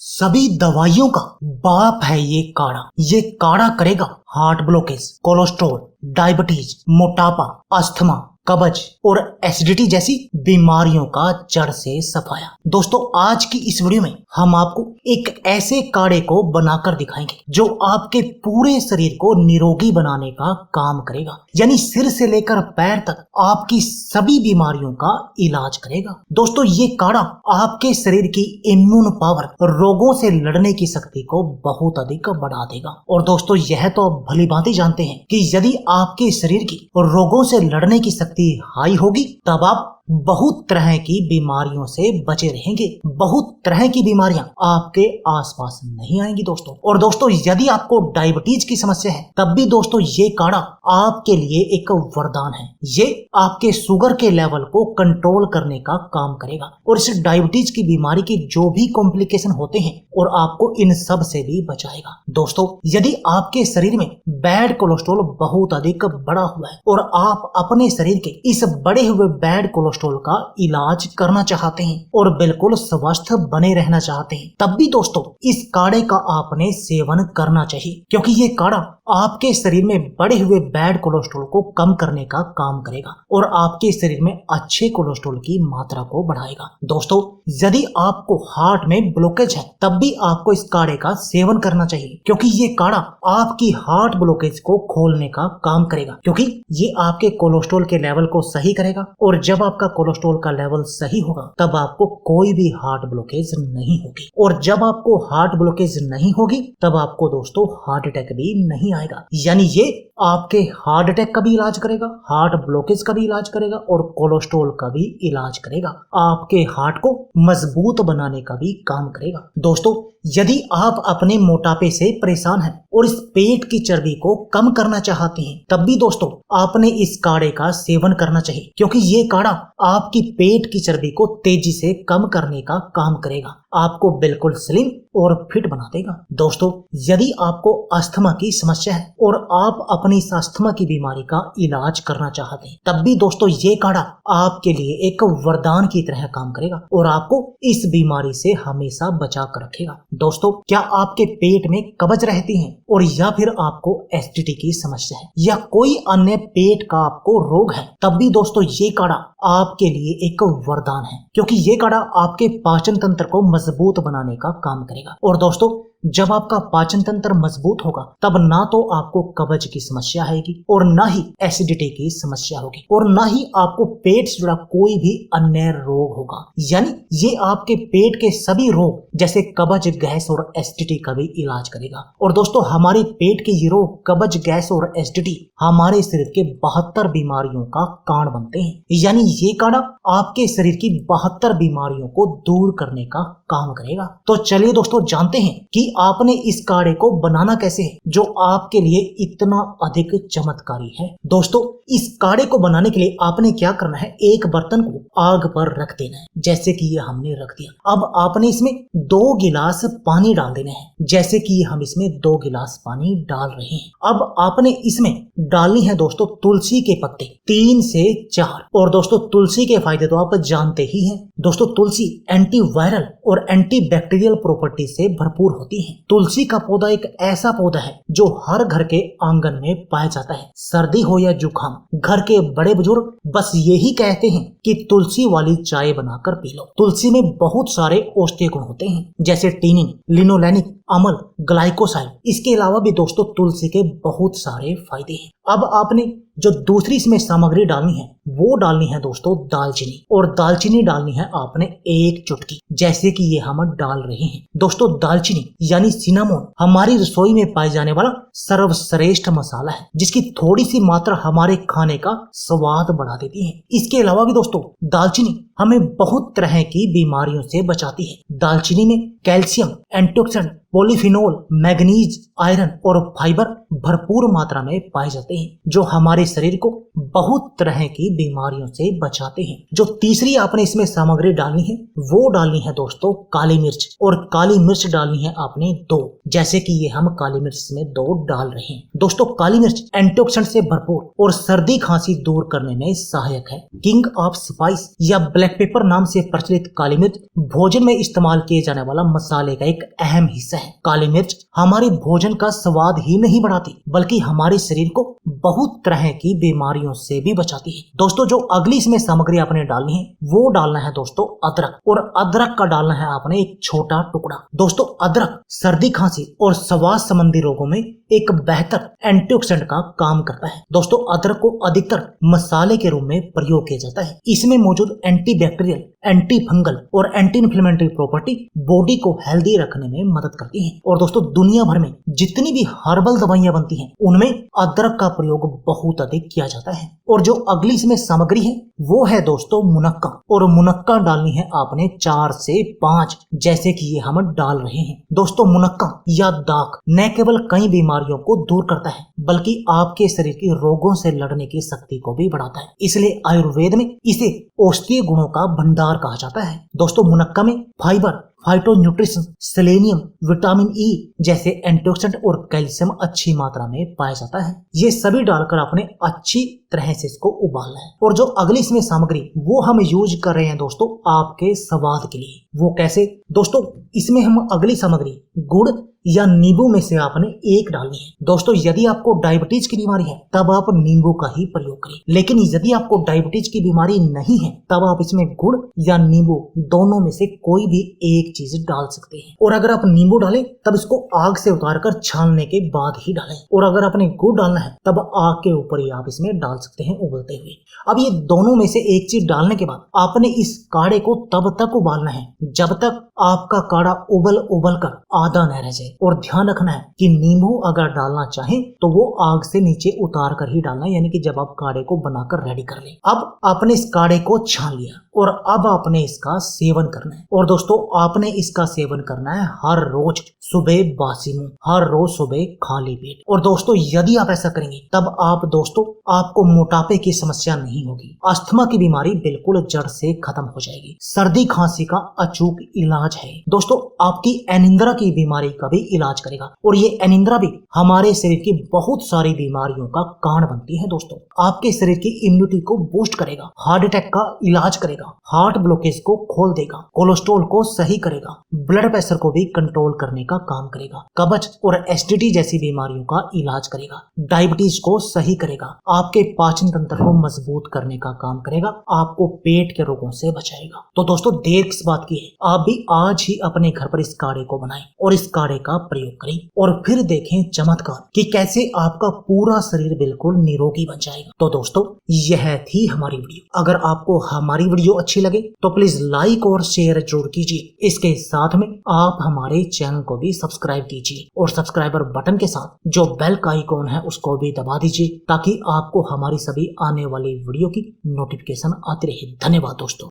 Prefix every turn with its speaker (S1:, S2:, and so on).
S1: सभी दवाइयों का बाप है ये काढ़ा। ये काढ़ा करेगा हार्ट ब्लॉकेज, कोलेस्ट्रॉल, डायबिटीज, मोटापा, अस्थमा, कब्ज और एसिडिटी जैसी बीमारियों का जड़ से सफाया। दोस्तों, आज की इस वीडियो में हम आपको एक ऐसे काढ़े को बनाकर दिखाएंगे जो आपके पूरे शरीर को निरोगी बनाने का काम करेगा, यानी सिर से लेकर पैर तक आपकी सभी बीमारियों का इलाज करेगा। दोस्तों, ये काढ़ा आपके शरीर की इम्यून पावर, रोगों से लड़ने की शक्ति को बहुत अधिक बढ़ा देगा। और दोस्तों, यह तो आप भली भांति जानते हैं कि यदि आपके शरीर की रोगों से लड़ने की शक्ति हाई होगी तब आप बहुत तरह की बीमारियों से बचे रहेंगे। बहुत तरह की बीमारियां आपके आसपास नहीं आएंगी दोस्तों। और दोस्तों, यदि आपको डायबिटीज की समस्या है तब भी दोस्तों ये काढ़ा आपके लिए एक वरदान है। ये आपके शुगर के लेवल को कंट्रोल करने का काम करेगा और इस डायबिटीज की बीमारी के जो भी कॉम्प्लिकेशन होते हैं और आपको इन सब से भी बचाएगा। दोस्तों, यदि आपके शरीर में बैड कोलेस्ट्रॉल बहुत अधिक बढ़ा हुआ है और आप अपने शरीर के इस बढ़े हुए बैड कोलेस्ट्रॉल का इलाज करना चाहते हैं और बिल्कुल स्वस्थ बने रहना चाहते हैं, तब भी दोस्तों इस काढ़े का आपने सेवन करना चाहिए, क्योंकि ये काढ़ा आपके शरीर में बढ़े हुए बैड कोलेस्ट्रॉल को कम करने का काम करेगा और आपके शरीर में अच्छे कोलेस्ट्रॉल की मात्रा को बढ़ाएगा। दोस्तों, यदि आपको हार्ट में ब्लॉकेज है तब भी आपको इस काढ़े का सेवन करना चाहिए, क्योंकि ये काढ़ा आपकी हार्ट ब्लॉकेज को खोलने का काम करेगा, क्योंकि ये आपके कोलेस्ट्रॉल के लेवल को सही करेगा और जब आपका कोलेस्ट्रॉल का लेवल सही होगा तब आपको कोई भी हार्ट ब्लॉकेज नहीं होगी और जब आपको हार्ट ब्लॉकेज नहीं होगी तब आपको दोस्तों हार्ट अटैक भी नहीं आएगा। यानी ये आपके हार्ट अटैक का भी इलाज करेगा, हार्ट ब्लॉकेज का भी इलाज करेगा और कोलेस्ट्रॉल का भी इलाज करेगा। आपके हार्ट को मजबूत बनाने का भी काम करेगा। दोस्तों, यदि आप अपने मोटापे से परेशान हैं और इस पेट की चर्बी को कम करना चाहते हैं तब भी दोस्तों आपने इस काढ़े का सेवन करना चाहिए, क्योंकि ये काढ़ा आपकी पेट की चर्बी को तेजी से कम करने का काम करेगा, आपको बिल्कुल स्लिम और फिट बना देगा। दोस्तों, यदि आपको अस्थमा की समस्या है और आप अपनी इस अस्थमा की बीमारी का इलाज करना चाहते हैं तब भी दोस्तों ये काढ़ा आपके लिए एक वरदान की तरह काम करेगा और आपको इस बीमारी से हमेशा बचा कर रखेगा। दोस्तों, क्या आपके पेट में कब्ज रहती है और या फिर आपको एसिडिटी की समस्या है या कोई अन्य पेट का आपको रोग है, तब भी दोस्तों ये काढ़ा आपके लिए एक वरदान है, क्योंकि ये काढ़ा आपके पाचन तंत्र को मजबूत बनाने का काम करेगा। और दोस्तों, जब आपका पाचन तंत्र मजबूत होगा तब ना तो आपको कब्ज की समस्या आएगी और ना ही एसिडिटी की समस्या होगी और ना ही आपको पेट से जुड़ा कोई भी अन्य रोग होगा। यानी ये आपके पेट के सभी रोग जैसे कब्ज, गैस और एसिडिटी का भी इलाज करेगा। और दोस्तों, हमारे पेट के ये रोग कब्ज, गैस और एसिडिटी हमारे शरीर के 72 बीमारियों का कारण बनते हैं। यानी ये काढ़ा आपके शरीर की 72 बीमारियों को दूर करने का काम करेगा। तो चलिए दोस्तों, जानते हैं कि आपने इस काढ़े को बनाना कैसे है जो आपके लिए इतना अधिक चमत्कारी है। दोस्तों, इस काढ़े को बनाने के लिए आपने क्या करना है, एक बर्तन को आग पर रख देना है, जैसे कि ये हमने रख दिया। अब आपने इसमें 2 गिलास पानी डाल देने हैं, जैसे कि हम इसमें 2 गिलास पानी डाल रहे हैं। अब आपने इसमें डालनी है दोस्तों तुलसी के पत्ते 3 से 4। और दोस्तों, तुलसी के फायदे तो आप जानते ही हैं। दोस्तों, तुलसी एंटीवायरल और एंटीबैक्टीरियल प्रॉपर्टी से भरपूर होती है। तुलसी का पौधा एक ऐसा पौधा है जो हर घर के आंगन में पाया जाता है। सर्दी हो या जुकाम, घर के बड़े बुजुर्ग बस यही कहते हैं कि तुलसी वाली चाय बनाकर पी लो। तुलसी में बहुत सारे औषधीय गुण होते हैं, जैसे टिनिन, लिनोलेनिक, अमल, ग्लाइकोसाइड। इसके अलावा भी दोस्तों तुलसी के बहुत सारे फायदे हैं। अब आपने जो दूसरी इसमें सामग्री डालनी है वो डालनी है दोस्तों दालचीनी, और दालचीनी डालनी है आपने 1 चुटकी, जैसे कि ये हम डाल रहे हैं। दोस्तों, दालचीनी यानी सिनामोन हमारी रसोई में पाए जाने वाला सर्वश्रेष्ठ मसाला है, जिसकी थोड़ी सी मात्रा हमारे खाने का स्वाद बढ़ा देती है। इसके अलावा भी दोस्तों दालचीनी हमें बहुत तरह की बीमारियों से बचाती है। दालचीनी में calcium, antioxidant, polyphenol, manganese, iron और फाइबर भरपूर मात्रा में पाए जाते हैं, जो हमारे शरीर को बहुत तरह की बीमारियों से बचाते हैं। जो तीसरी आपने इसमें सामग्री डालनी है वो डालनी है दोस्तों काली मिर्च, और काली मिर्च डालनी है आपने 2, जैसे कि ये हम काली मिर्च में 2 डाल रहे हैं। दोस्तों काली मिर्च एंटीऑक्सीडेंट से भरपूर और सर्दी खांसी दूर करने में सहायक है। किंग ऑफ स्पाइस या ब्लैक पेपर नाम से प्रचलित काली मिर्च भोजन में इस्तेमाल किए जाने वाला मसाले का एक अहम हिस्सा है। काली मिर्च हमारे भोजन का स्वाद ही नहीं बढ़ाती बल्कि हमारे शरीर को बहुत तरह की बीमारियों से भी बचाती है। दोस्तों जो अगली इसमें सामग्री आपने डालनी है वो डालना है दोस्तों अदरक, और अदरक का डालना है आपने एक छोटा टुकड़ा। दोस्तों अदरक सर्दी खांसी और श्वास संबंधी रोगों में एक बेहतर एंटीऑक्सीडेंट का काम करता है। दोस्तों अदरक को अधिकतर मसाले के रूप में प्रयोग किया जाता है। इसमें मौजूद एंटीबैक्टीरियल, एंटी फंगल और एंटी इन्फ्लेमेटरी प्रॉपर्टी बॉडी को हेल्दी रखने में मदद करती है। और दोस्तों दुनिया भर में जितनी भी हर्बल दवाइयां बनती हैं उनमें अदरक का प्रयोग बहुत अधिक किया जाता है। और जो अगली इसमें सामग्री है वो है दोस्तों मुनक्का, और मुनक्का डालनी है आपने 4 से 5 जैसे कि ये हम डाल रहे हैं। दोस्तों मुनक्का या दाक न केवल कई बीमारियों को दूर करता है बल्कि आपके शरीर के रोगों से लड़ने की शक्ति को भी बढ़ाता है। इसलिए आयुर्वेद में इसे औषधीय गुणों का भंडार कहा जाता है। दोस्तों मुनक्का में फाइबर, फाइटोन्यूट्रिशन, सेलेनियम, विटामिन ई जैसे एंटीऑक्सीडेंट और कैल्शियम अच्छी मात्रा में पाया जाता है। ये सभी डालकर आपने अच्छी तरह से इसको उबालना है। और जो अगली इसमें सामग्री वो हम यूज कर रहे हैं दोस्तों आपके स्वाद के लिए। वो कैसे? दोस्तों इसमें हम अगली सामग्री गुड़ या नींबू में से आपने एक डालनी है। दोस्तों यदि आपको डायबिटीज की बीमारी है तब आप नींबू का ही प्रयोग करें, लेकिन यदि आपको डायबिटीज की बीमारी नहीं है तब आप इसमें गुड़ या नींबू दोनों में से कोई भी एक चीज डाल सकते हैं। और अगर आप नींबू डालें तब इसको आग से उतारकर छानने के बाद ही डालें, और अगर आपने गुड़ डालना है तब आग के ऊपर ही आप इसमें डाल सकते हैं उबलते हुए। अब ये दोनों में से एक चीज डालने के बाद आपने इस काढ़े को तब तक उबालना है जब तक आपका काढ़ा उबल कर आधा न रह जाए। और ध्यान रखना है कि नींबू अगर डालना चाहें तो वो आग से नीचे उतार कर ही डालना है, यानी कि जब आप काढ़े को बनाकर रेडी कर लें। अब आपने इस काढ़े को छान लिया और अब आपने इसका सेवन करना है। और दोस्तों आपने इसका सेवन करना है हर रोज सुबह बासी मुंह, हर रोज सुबह खाली पेट। और दोस्तों यदि आप ऐसा करेंगे तब आप दोस्तों आपको मोटापे की समस्या नहीं होगी, अस्थमा की बीमारी बिल्कुल जड़ से खत्म हो जाएगी, सर्दी खांसी का अचूक इलाज है। दोस्तों आपकी अनिंद्रा की बीमारी का भी इलाज करेगा, और ये अनिंद्रा भी हमारे शरीर की बहुत सारी बीमारियों का कारण बनती है। दोस्तों आपके शरीर की इम्यूनिटी को बूस्ट करेगा, हार्ट अटैक का इलाज करेगा, हार्ट ब्लॉकेज को खोल देगा, कोलेस्ट्रॉल को सही करेगा, ब्लड प्रेशर को भी कंट्रोल करने का काम करेगा, कब्ज और एसिडिटी जैसी बीमारियों का इलाज करेगा, डायबिटीज को सही करेगा, आपके पाचन तंत्र को मजबूत करने का काम करेगा, आपको पेट के रोगों से बचाएगा। तो दोस्तों देर किस बात की है, आप भी आज ही अपने घर पर इस काढ़े को बनाएं और इस काढ़े का प्रयोग करें और फिर देखें चमत्कार कि कैसे आपका पूरा शरीर बिल्कुल निरोगी बन जाएगा। तो दोस्तों यह थी हमारी वीडियो। अगर आपको हमारी वीडियो अच्छी लगे तो प्लीज लाइक और शेयर जरूर कीजिए। इसके साथ में आप हमारे चैनल को भी सब्सक्राइब कीजिए और सब्सक्राइबर बटन के साथ जो बेल का आइकॉन है उसको भी दबा दीजिए ताकि आपको हमारी सभी आने वाली वीडियो की नोटिफिकेशन आती रहे। धन्यवाद दोस्तों।